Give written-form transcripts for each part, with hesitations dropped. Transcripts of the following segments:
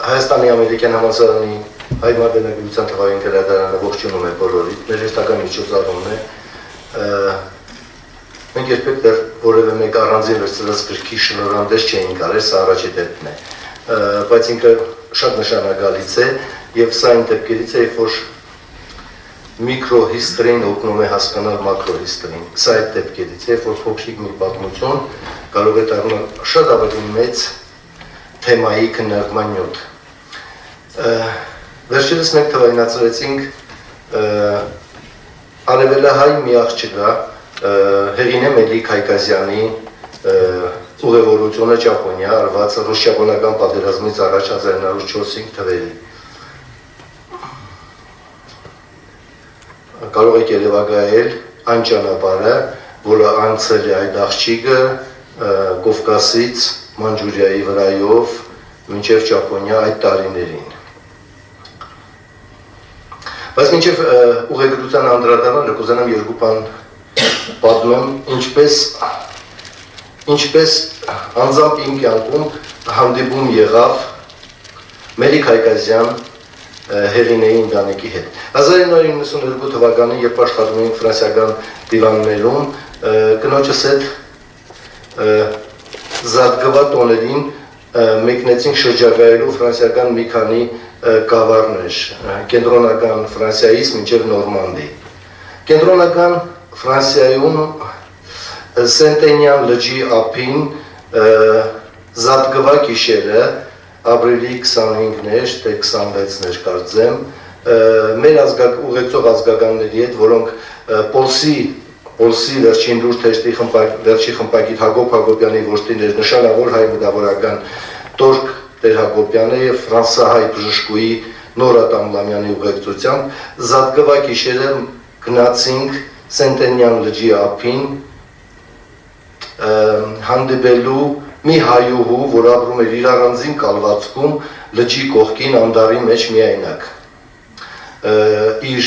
Հայաստանի ամերիկյան համալսարանի հայ մարտահրավերության թվային գրադարանը ողջունում է բոլորիդ, մեր հերթական միջոցառումն է, մենք երբեք դեռ որևէ մեկ առանձին վերցրած գրքի շնորհանդես չէինք արել, սա առաջի դեպքն է, բայց ինքը շատ նշանակալից է եւ սա այն դեպքերից է, որ միկրոհիստրին օգնում է հասկանալ մակրոհիստրին, սա այդ դեպքերից է, որ փոքրիկ մի պատմություն կարող է դառնալ շատ ավելի մեծ թեմայի քննարկման նյութ։ Վերջերս մենք թվայնացրեցինք արևելահայ մի աղջկա Հեղինե Մելիք Հայկազյանի ուղևորությունը Ճապոնիա արված ռուս-ճապոնական պատերազմից առաջ 1904 թվերի։ Կարող եք երևակայել այն ճանապարհը, որը անցել է այդ աղջիկը Կովկասից Մանջուրիայի վրայով մինչև Ճապոնիա այդ տարիներին։ Բայց մինչև ուղեգրության անդրադառնալը կուզենամ երկու բան պատմեմ, ինչպես անձամբ իմ կյանքում հանդիպում եղավ Մելիք Հայկազյան Հեղինեի ընտանիքի հետ։ 1992 թվականին, երբ աշխատում էինք ֆրանսիական դիվաններում, կնոջս հետ Զատկվա տոներին մեկնեցինք շրջագայելու ֆրանսիական մի քանի գավառներ, կենտրոնական Ֆրանսիայից մինչև Նորմանդի։ Կենտրոնական Ֆրանսիայում Սենտենյան լճի ափին Զատկվա գիշերը ապրիլի 25-ներ, թե 26-ներ կարծեմ, մեր ուղեկցող ազգականների հետ, որոնք Պոլսի վերջին լուր թեստի վերջի խմբագիր Հակոբ Հակոբյանի որդիներ, նշանավոր հայ մտավորական Տորկ Տեր Հակոբյանը և ֆրանսահայ բժշկուհի Նորա Տամլամյանի ուղեկցությամբ Զատկվա գիշերը գնացինք Սենտենյան լճի ափին հանդիպելու մի հայուհու, որ ապրում էր իր առանձին կալվածքում լճի կողքին անդարի մեջ միայնակ, իր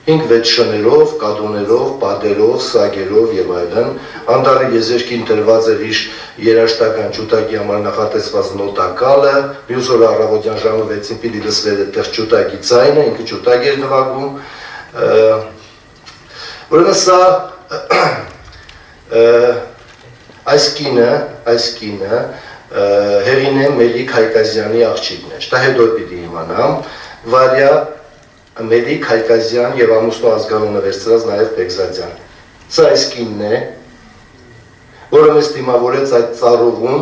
5-6 շներով, կադուներով, պատերով, սագերով և այլն, անդարի եզերքին տրված էր իր երաշտական ճուտակի համար նախատեսված նոտակալը, մյուս օրը առավոտյան ժամը 6-ին պիտի լսվեր այդտեղ ճուտակի ձայնը, ինքը ճուտակ էր նվագում, ուրեմն սա այս կինը Հեղինե Մելիք Հայկազյանի աղջիկն էր, դա հետո պիտի իմանամ, Վարյա Մելիք Հայկազյան և ամուսնու ազգանունը վերցրած նաև Բեգզադյան։ Սա այս կինն է, որը մեզ դիմավորեց այդ ծառուղում,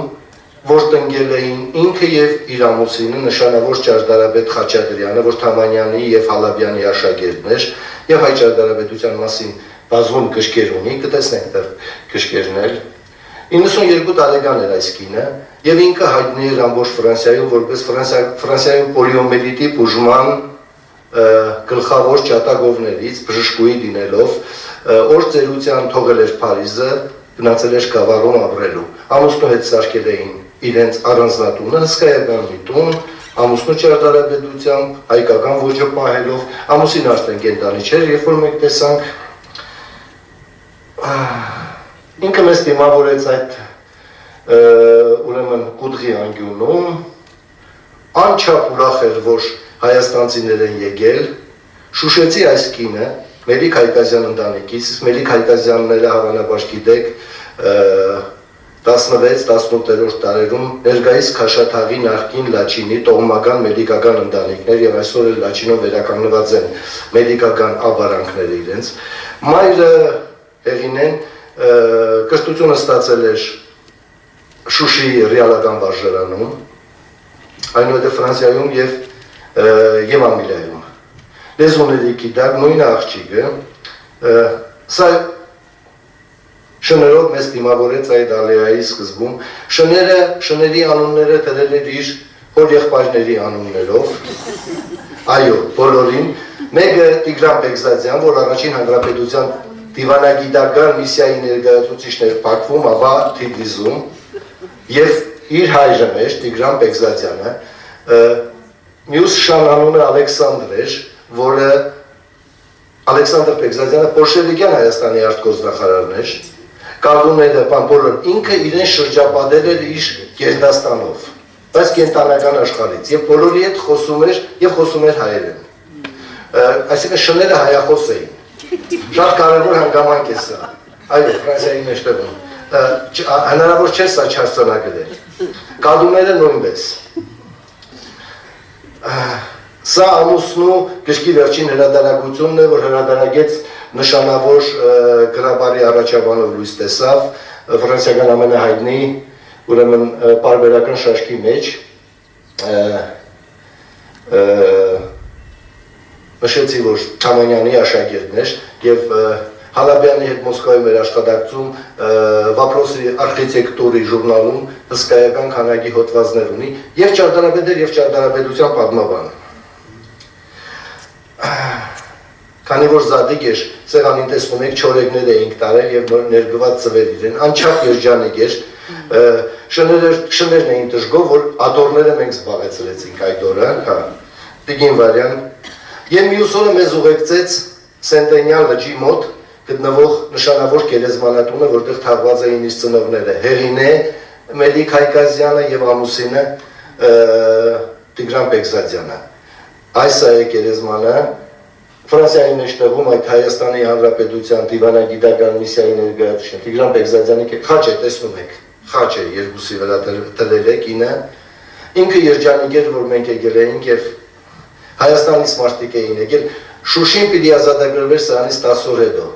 որ տնկել էին ինքը և իր ամուսինը, նշանավոր ճարտարապետ Խաչատրյանը, որ Թամանյանի և Հալաբյանի աշակերտն էր, և հայ ճարտարապետության մասին բազում գրքեր ունի, կտեսնենք դեռ գրքերն 92 տարեկան էր այս կինը, և ինքը հայտնի էր ամբողջ Ֆրանսիայում, որպես Ֆրանսիայում պոլիոմելիտի բուժման գլխավոր ճատագովներից բժշկուհի լինելով, օր ծերության թողել էր Փարիզը, գնացել էր Գավառում ապրելու։ Ամուսնու հետ սարքել էին իրենց առանձնատունը, հսկայական մի տուն, ամուսնու ճարտարապետությամբ, հայկական ոճը պահելով, ամուսին արդեն կենդանի չէր, երբ որ մենք տեսանք, ինքը մեզ դիմավորեց այդ ուրեմն Կուդղի անկյունում, անչափ ուրախ էր, որ հայաստանցիներ են եկել, շուշեցի այս կինը, Մելիք Հայկազյան ընտանիքից, Մելիք Հայկազյանները հավանաբար գիտեք 16-18-րդ տարերում ներկայիս Քաշաթաղի նախկին Լաչինի տոհմական մելիքական ընտանիքներ և այսօր էլ Լաչինում վերականգնված են մելիքական ավարանքները իրենց։ Մայրը Հեղինեն կրթությունը ստացել էր Շուշիի ռեալական վարժարանում, այնուհետև Ֆրանսիայում և Անգլիայում։ Լեզուների գիտակ, նույն աղջիկը, սա շներով մեզ դիմավորեց այդ ալեայի սկզբում, շների անունները տրել էր իր հոր եղբայրների անուններով, այո, բոլորին, մեկը Տիգրան Բեգզադյան, որ առաջին հանրապետության դիվանագիտական միսիայի ներկայացուցիչներ Բաքվում, ապա Թիֆլիսում, և իր հայրը մեր, Տիգրան Բեգզադյանը, մյուս շան անունը Ալեքսանդր էր, որը Ալեքսանդր Բեգզադյանը Պոլշևիկյան Հայաստանի արտգործնախարարն էր, կարգուները, բոլոր ինքը իրեն շրջապատել էր իր գերդաստանով, բայց կենտանական աշխարհից եւ բոլորի հետ խոսում էր հայերեն։ Այսինքն շները հայախոս էին։ Շատ կարևոր հանգամանք է սա։ Այո, Ֆրանսիայի մեջտեղում։ Հնարավոր չէ սա չարցանագրել։ Կադուները նույնպես։ Սա ամուսնու գրքի վերջին հրատարակությունն է, որ հրատարակեց նշանավոր գրաբարի առաջաբանով լույս տեսավ ֆրանսիական ամենահայտնի ուրեմն պարբերական շաշկի մեջ նշեցի, որ Թամանյանի աշակերտն էր եւ Հալաբյանի հետ Մոսկվայում էր աշխատակցում «Վապրոսի արխիտեկտուրի» ժուրնալում հսկայական քանակի հոդվածներ ունի եւ ճարտարապետ էր եւ ճարտարապետության պատմաբան։ Քանի որ Զադիկ էր, սեղանին տեսնում եք չորեքներ էինք տարել եւ ներգված ծվել իրեն, անչափ երջանիկ էր, շներն էին դժգոհ, որ ադորները մենք զբաղեցրեցինք այդ օրը, հա, Տիգին Վարյան, եւ մյուս օրը մեզ ուղեկցեց Սենտենյալ լճի մոտ գտնվող նշանավոր գերեզմանատունը, որտեղ թաղված էին իր ծնողները, Հեղինե, Մելիք Հայկազյանը եւ ամուսինը Տիգրան Բեգզադյանը։ Այս է գերեզմանը Ֆրանսիայի մեջտեղում այդ Հայաստանի Հանրապետության դիվանագիտական միսիայի ներկայացուցիչ Տիգրան Բեգզադյանի խաչ է, տեսնում եք, խաչ է երկուսի վրա դրել է կինը, ինքը երջանիկ էր, որ մենք եկել էինք եւ Հայաստանից մարդիկ էին եկել, Շուշին պիտի ազատագրվեր սրանից 10 օր հետո։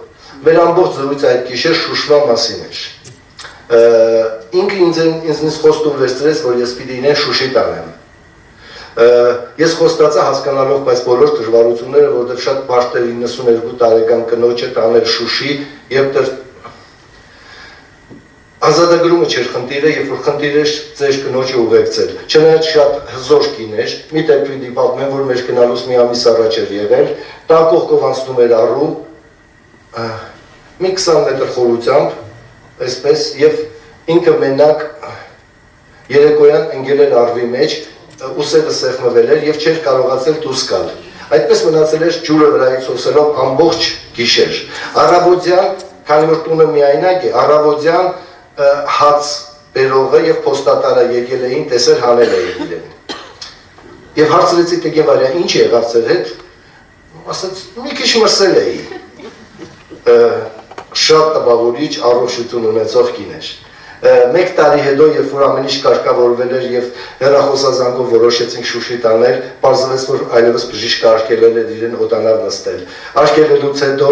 Մեր ամբողջ զրույցը այդ գիշեր Շուշվա մասին էր։ Ինքը ինձնից խոստում վերցրեց, որ ես պիտի իրեն Շուշի տանեմ։ Ես խոստացա հասկանալով, բայց բոլոր դժվարությունները, որտեղ շատ բարդ էր 92 տարեկան կնոջը տանել Շուշի եւ ազատագրումը չէր խնդիրը, երբ որ խնդիրը ձեր կնոջը ուղեկցել։ Չնայած շատ հզոր կին էր, մի տեղ պիտի պատմեմ, որ մեր գնալուց մի ամիս առաջ էր եղել, տակող կողանցնում էր առու, մի 20 մետր խորությամբ, այսպես, եւ ինքը մենակ երեկոյան ընկել էր առվի մեջ, ուսերը սեղմվել էր եւ չէր կարողացել դուրս գալ։ Այդպես մնացել էր ջուրը վրայից հոսելով ամբողջ գիշեր։ Առավոտյան, քանի որ տունը միայնակ է, առավոտյան հաց բերողը եւ փոստատարը եկել էին, տեսել հանել էին իրեն։ Եվ հարցրեցի Տիգին Վարյան, ինչ եղավ ձեր հետ։ Ասաց, մի քիչ մրսել էի։ Շատ տպավորիչ առողջություն ունեցող կին էր։ Մեկ տարի հետո, երբ որ ամեն ինչ կարգավորվել էր եւ հեռախոսազանգով որոշեցինք Շուշի տանել, պարզվեց, որ այլևս բժիշկը արգելել էր իրեն օտանավ նստել։ Արգելելուց հետո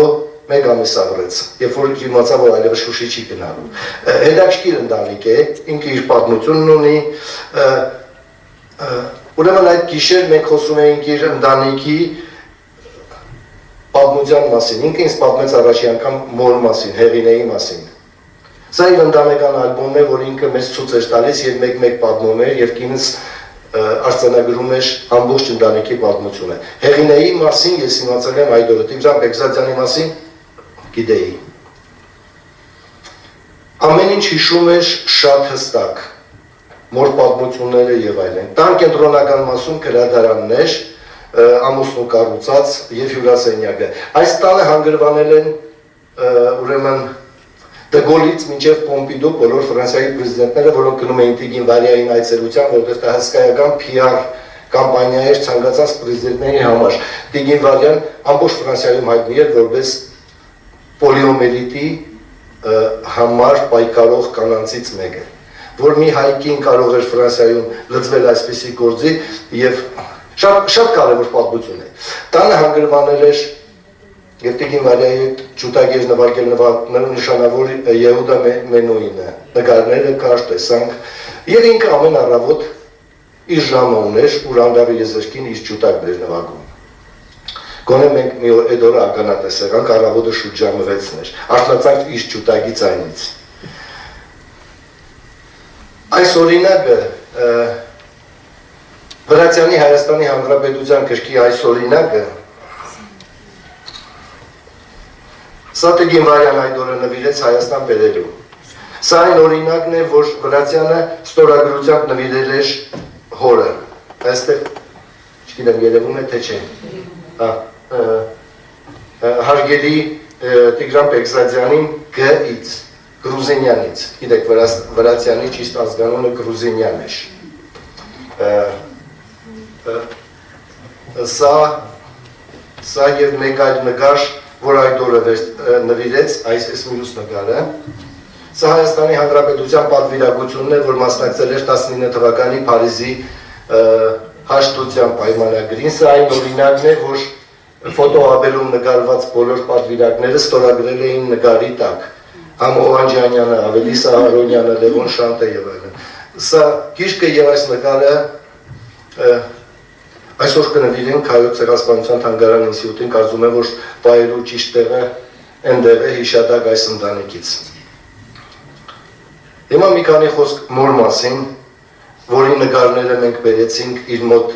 մեկ ամիս ապրեց, երբ որ իմացա, որ այլևս Շուշի չի գնալու։ Հետաքրքիր ընտանիք է, ինքը իր պատմությունն ունի։ Ուրեմն այդ գիշեր մենք խոսում էինք իր ընտանիքի պատմության մասին։ Ինքը ինձ պատմեց առաջի անգամ մոր մասին, Հեղինեի մասին։ Սա իր ընտանեկան ալբոմն է, որ ինքը մեզ ցույց էր տալիս եւ մեկ-մեկ պատմում էր եւ կինս արձանագրում էր ամբողջ ընտանիքի պատմությունը։ Հեղինեի մասին ես իմացել եմ այդ օրը, Տիգրան Բեգզադյանի մասին գիտեի։ Ամեն ինչ հիշում էր շատ հստակ, մոր պատմությունները եւ այլն։ Տան կենտրոնական մասում գրադարանն էր, ամուսնու կառուցած եւ հյուրասենյակը։ Այս տանը հանգրվանել են ուրեմն Դգոլից մինչև Պոմպիդու բոլոր Ֆրանսիայի պրեզիդենտները, որոնք գնում էին Տիգին Վարյային այցելության, որտեղ դա հսկայական PR կամպանիա էր ցանկացած պրեզիդենտների համար։ Տիգին Վարյան ամբողջ Ֆրանսիայում հայտնի էր որպես պոլիոմելիտի համար պայքարող կանանցից մեկը, որ մի հայկին կարող էր Ֆրանսիայում լծվել այսպիսի գործի եւ շատ կարևոր պատմություն է։ Տանը հանգրվանել էր Եվ Տիգին Վարյայի ջութագեր նվագել նշանավոր Եհուդա Մենուինը, նկարները կար տեսանք, եւ ինքը ամեն առավոտ իր ժամը ուներ, ուր Անդավի եզերքին իր ջութակն էր նվագում։ Գոնե մենք մի օր այդ օրը ականատես եղանք, առավոտը շուտ ժամը 6-ն էր, արթնացանք իր ջութակի ձայնից։ Այս օրինակը Վրացյանի Հայաստանի Հանրապետության գրքի այս օրինակը Սա Տիգին Վարյան այդ օրը նվիրեց Հայաստան բերելու։ Սա այն օրինակն է, որ Վրացյանը ստորագրությամբ նվիրել էր հորը։ Այստեղ, չգիտեմ, երևում է թե չէ։ Հարգելի Տիգրան Բեգզադյանին Գ-ից, Գրուզինյանից։ Գիտեք, Վրացյանի ճիշտ ազգանունը Գրուզինյան էր։ սա եւ մեկ այլ նկար, որ այդ օրը նվիրեց այս մյուս նկարը։ Սա Հայաստանի Հանրապետության պատվիրակությունն է, որ մասնակցել էր 19 թվականի Փարիզի հաշտության պայմանագրին։ Սա այն օրինակն է, որ ֆոտոհաբերում նկարված բոլոր պատվիրակները ստորագրել էին նկարի տակ։ Համ Օվանջանյանը, Ավելիս Ահարոնյանը, Լևոն Շանտը եւ այլն։ Սա գիրքը եւ այս նկարը այսօր կնվիրենք Հայոց ցեղասպանության թանգարան ինստիտուտին, կարծում եմ, որ վայրու ճիշտ տեղը այնտեղ է հիշադակ այս ընտանիքից։ Հիմա մի քանի խոսք մոր մասին, որի նկարները մենք բերեցինք, իր մոտ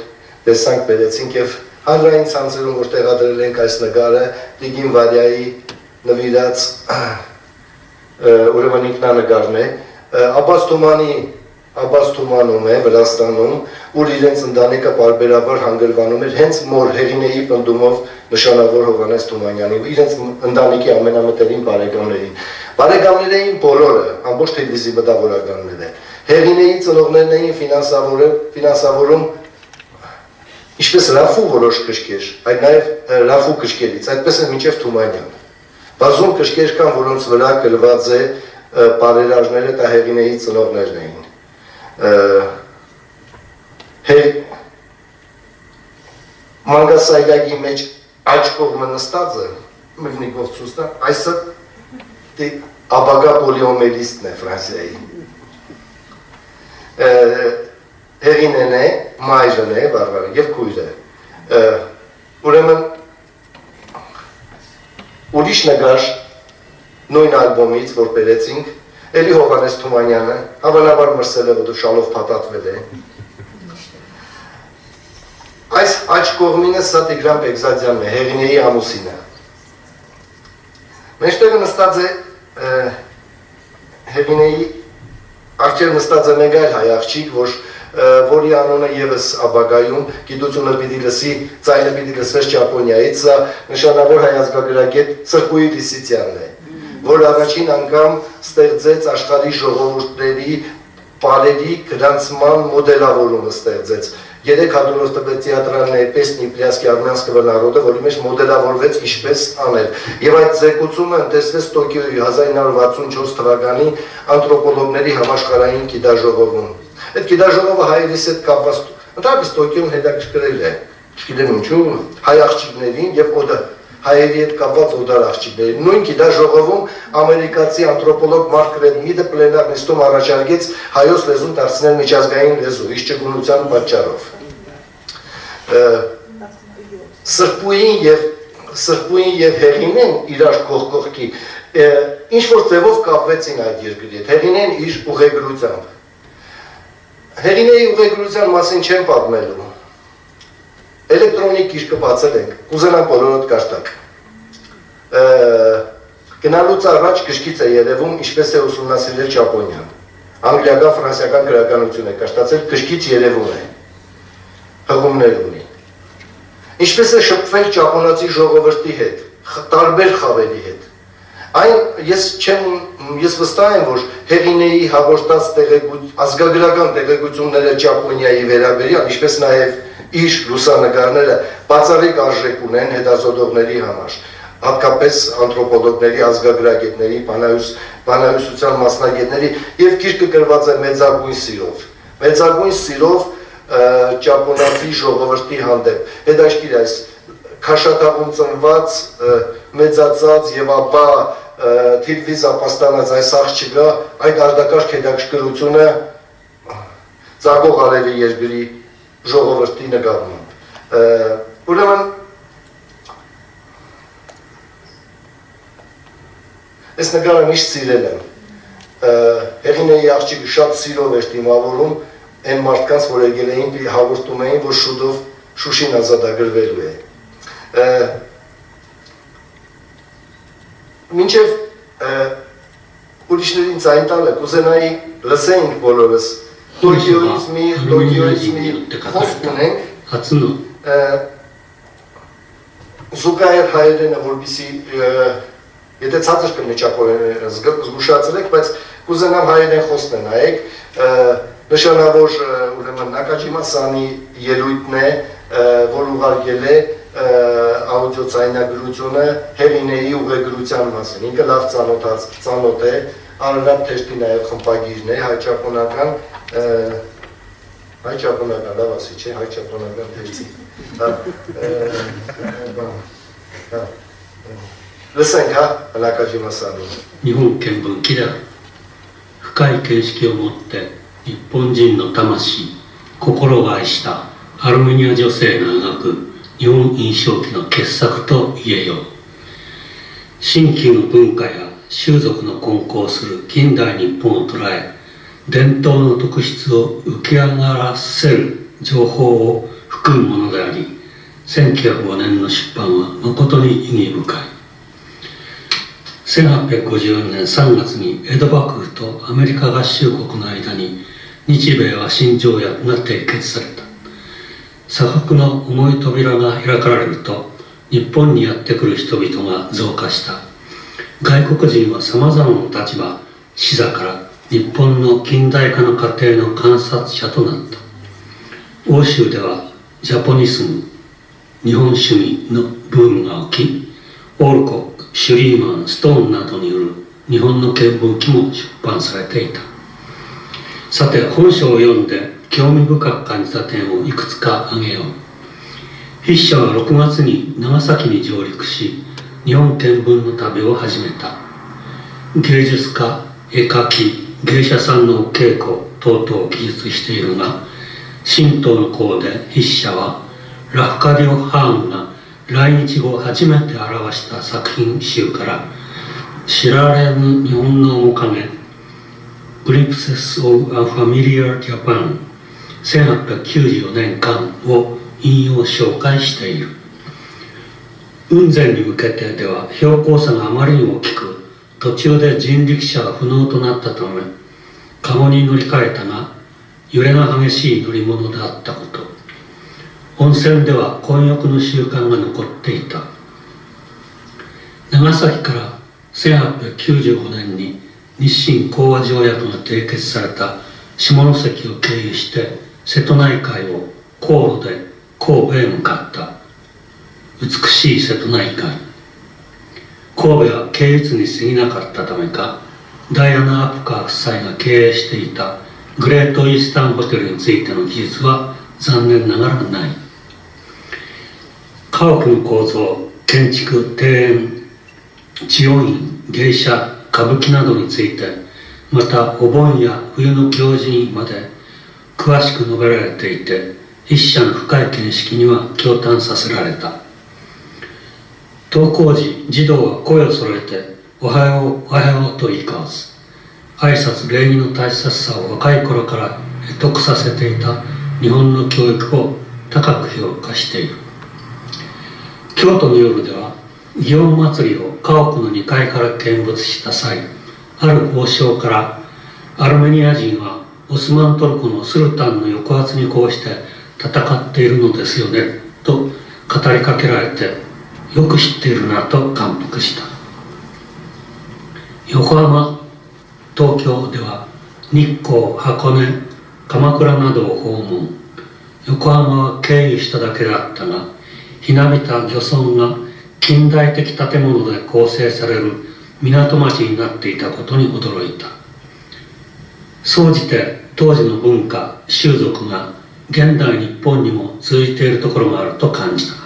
տեսանք բերեցինք եւ հանրային ցանցերում, որ տեղադրել ենք այս նկարը, Տիգին Վարյայի նվիրած ուրեմն ինքնանկարն է, Աբբաս Թումանում է Վրաստանում, ուր իրենց ընտանիքը պարբերաբար հանգրվանում էր հենց մոր Հերինեի պնդումով նշանավոր Հովհաննես Թումանյանի, իրենց ընտանիքի ամենամտերիմ բարեկամներին։ Բարեկամներ էին բոլորը, ամբողջ թիվիզի մտավորականները։ Հերինեի ծնողներն էին ֆինանսավորում ինչպես Ռաֆու որոշ կրկեր, այդ նաև Ռաֆու կրկերից, այդպես է մինչև Թումանյան։ Բազում կրկեր կան, որոնց վրա գրված է բարերարները, դա Հերինեի ծնողներն էին։ Մանգասայլակի մեջ աջ կողմը նստածը, մրնիկով ցույց տա, այսը ապագա պոլիոմելիստն է Ֆրանսիայի։ Հերինեն է, մայրն է, Վարվարը եւ քույրը։ Ուրեմն ուրիշ նկար նույն ալբոմից, որ բերեցինք, էլի Հովհաննես Թումանյանը, հավանաբար մրսել է, որ շալով փաթաթվել է։ Այս աջ կողմինը սա Տիգրան Բեգզադյանն է, Հերինեի ամուսինը։ Մեջտեղը նստած է Հերինեի առջև նստած է մեկ այլ հայ աղջիկ, որի անունը եւս ապագայում գիտությունը պիտի լսի, ձայնը պիտի լսվեր Ճապոնիայից, սա նշանավոր հայ ազգագրագետ Սրբուի Լիսիցյանն է, որ առաջին անգամ ստեղծեց աշխարհի ժողովուրդների բարերի գրանցման մոդելավորումը ստեղծեց։ 3 հատորով տվեց թիատրալնե Պեսնի Պլյասկի արմյանսկого народа, որի մեջ մոդելավորվեց ինչպես անել։ Եվ այդ ձեռքությունը ընթերցվեց Տոկիոյի 1964 թվականի անթրոպոլոգների համաշխարհային գիտաժողովում։ Այդ գիտաժողովը հայերիս հետ կապված, ընդհանրապես Տոկիոն հետաքրքրել է, չգիտեմ ինչու, հայ աղջիկներին եւ օդը հայերի հետ կապված օդար աղջիկների։ Նույն գիտաժողովում ամերիկացի անթրոպոլոգ Մարկ Ռեդմիդը պլենար նիստում առաջարկեց հայոց լեզուն դարձնել միջազգային լեզու, իր ճկունության պատճառով։ Սրբուին եւ Հերինեն իրար կողքի ինչ-որ ձևով կապվեցին այդ երկրի հետ, Հերինեն իր ուղեգրությամբ։ Հերինեի ուղեգրության մասին չեմ պատմելու։ Էլեկտրոնիկ գիրքը բացել ենք, կուզենամ բոլորդ կարդաք։ Գնալուց առաջ գրքից է երևում ինչպես է ուսումնասիրել Ճապոնիան։ Անգլիական, ֆրանսիական գրականություն է կարդացել, գրքից երևում է։ Հղումներ ունի։ Ինչպես է շփվել ճապոնացի ժողովրդի հետ, տարբեր խավերի հետ։ Ես վստահ եմ, որ Հերինեի հաղորդած ազգագրական տեղեկությունները Ճապոնիայի վերաբերյալ, ինչպես նաև իր լուսանկարները բացառիկ արժեք ունեն հետազոտողների համար, հատկապես անթրոպոլոգների, ազգագրագետների, բանահյուսության մասնագետների, եւ գիրքը գրված է մեծագույն սիրով ճապոնացի ժողովրդի հանդեպ։ Հետաքրքիր է այս քաշաթաղում ծնված, մեծացած եւ ապա թիվիզ ապաստանած այս աղջիկը, այդ արտակարգ հետաքրքրությունը Ծագող արևի երկրի ժողովրդի նկատմամբ։ Ուրեմն այս նկարը միշտ սիրել եմ։ Հերինեի աղջիկը շատ սիրով էր դիմավորում այն մարդկանց, որ եկել էին, հաղորդում էին, որ շուտով Շուշին ազատագրվելու է։ Մինչև ուրիշներին ձայն տալը կուզենայի լսեինք բոլորս Տոկիոյից մի խոսք ունենք զուգահեռ հայերենը, որպեսզի եթե ցածր կլինի ճապոներեն զգուշացրեք, բայց կուզենամ հայերեն խոսքն նայեք Նշանավոր ուրեմն Նակաջիմասյանի ելույթն է, որ ուղարկել է աուդիոձայնագրությունը Հերինեի ուղեգրության մասին։ Ինքը լավ ծանոթ է, Արարատ թեստի նաև խմբագիրն է, հայ-ճապոնական, լավ ասի, չէ, հայ-ճապոնական թեստի։ Լսենք, Նակաջիմասյանին։ 日本見聞記では深い見識を持って日本人の魂、心を愛したアルメニア女性が描く日本印象記の傑作と言えよう。新旧の文化や習俗の混交する近代日本を捉え、伝統の特質を浮き上がらせる情報を含むものであり、1905年の出版は誠に意義深い。1854年3月に江戸幕府とアメリカ合衆国の間に日米和親条約が締結された。鎖国の重い扉が開かれると日本にやってくる人々が増加した。外国人はさまざまな立場、視座から日本の近代化の過程の観察者となった。欧州ではジャポニスム、日本主義のブームが起き、オールコック、シュリーマン、ストーンなどによる日本の見聞記も出版されていた。さて、本書を読んで興味深く感じた点をいくつか挙げよう。筆者は6月に長崎に上陸し、日本見聞の旅を始めた。芸術家、絵描き、芸者さんのお稽古等々を記述しているが、神道の項で筆者はラフカディオ・ハーンが来日後初めて表した作品集から知られぬ日本の面影 Glimpses of a Familiar Japan 1894年間を引用紹介している。雲仙に向けてでは標高差があまりに大きく、途中で人力車が不能となったため籠に乗り換えたが揺れが激しい乗り物であったこと、温泉では混浴の習慣が残っていた。長崎から1895年に日清講和条約が締結された下関を経由して瀬戸内海を航路で神戸へ向かった。美しい瀬戸内海。神戸は経由地に過ぎなかったためか、ダイアナ・アプカー夫妻が経営していたグレートイースタンホテルについての記述は残念ながらない。家屋の構造、建築、庭園、知恩院、芸者、歌舞伎などについて、またお盆や冬の行事にまで詳しく述べられていて、筆者の深い見識には驚嘆させられた。登校時、児童は声を揃えて「おはよう、おはよう」と言い交わす。挨拶礼儀の大切さを若い頃から得得させていた日本の教育を高く評価している。京都の夜では祇園祭りを家屋の2階から見物した際、ある王将からアルメニア人はオスマントルコのスルタンの抑圧にこうして戦っているのですよねと語りかけられて、よく知っているなと感服した。横浜、東京では日光、箱根、鎌倉などを訪問。横浜は経由しただけであったが、ひなびた漁村が近代的建物で構成される港町になっていたことに驚いた。総じて当時の文化、習俗が現代日本にも通じているところがあると感じた。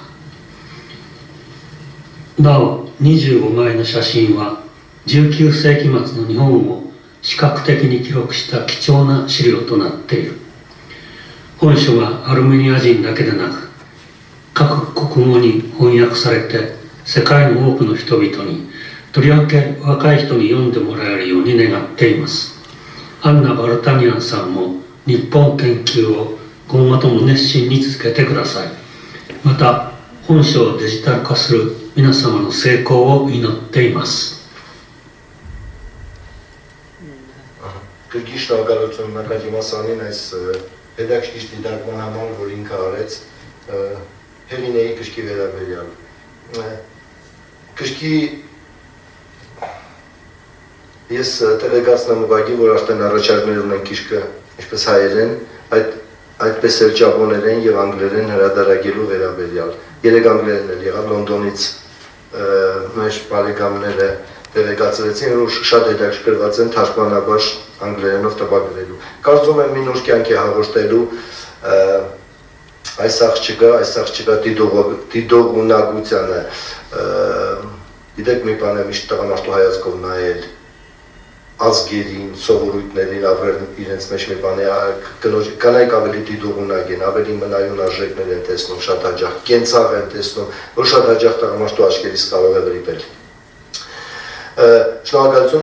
なお、25枚の写真は19世紀末の日本を視覚的に記録した貴重な資料となっている。本書がアルメニア人だけでなく、各国語に翻訳されて世界の多くの人々に、とりわけ若い人に読んでもらえるように願っています。アンナ・バルタニアンさんも日本研究を今後とも熱心に続けてください。また、本書をデジタル化する皆様の成功を祈っています。Գրքի շնորհակալություն Նակաջիմասյանին այս հետաքրքիր դիտարկման համար, որ ինքը արեց Հերինեի գրքի վերաբերյալ։ Գրքի ես տեղեկացնեմ ուղղակի, որ արդեն առաջարկներ ունեն գիրքը ինչպես հայերեն, այդպես էլ ճապոներեն եւ անգլերեն հրադարագելու վերաբերյալ։ Երեք անգլերեն էլ եղավ Լոնդոնից մեր բարեկամները տեղեկացրեցին, որ շատ հետաքրքրված են թարգմանաբար անգլերենով տպագրելու։ Կարծում եմ մի նոր կյանք է հաղորդելու այս աղջիկա դիտողունակությանը, գիտեք մի բան է միշտ տղամարդու հայացքով նայել ազգերին, սովորույթներին, իրենց մեջ մի բան է, կանայք ավելի դիտողունակ են, ավելի մնայուն արժեքներ են տեսնում, շատ հաճախ կենցաղ են տեսնում, որ շատ հաճախ տղամարդու աչքերից կարող է վրիպել։ Շնորհակալություն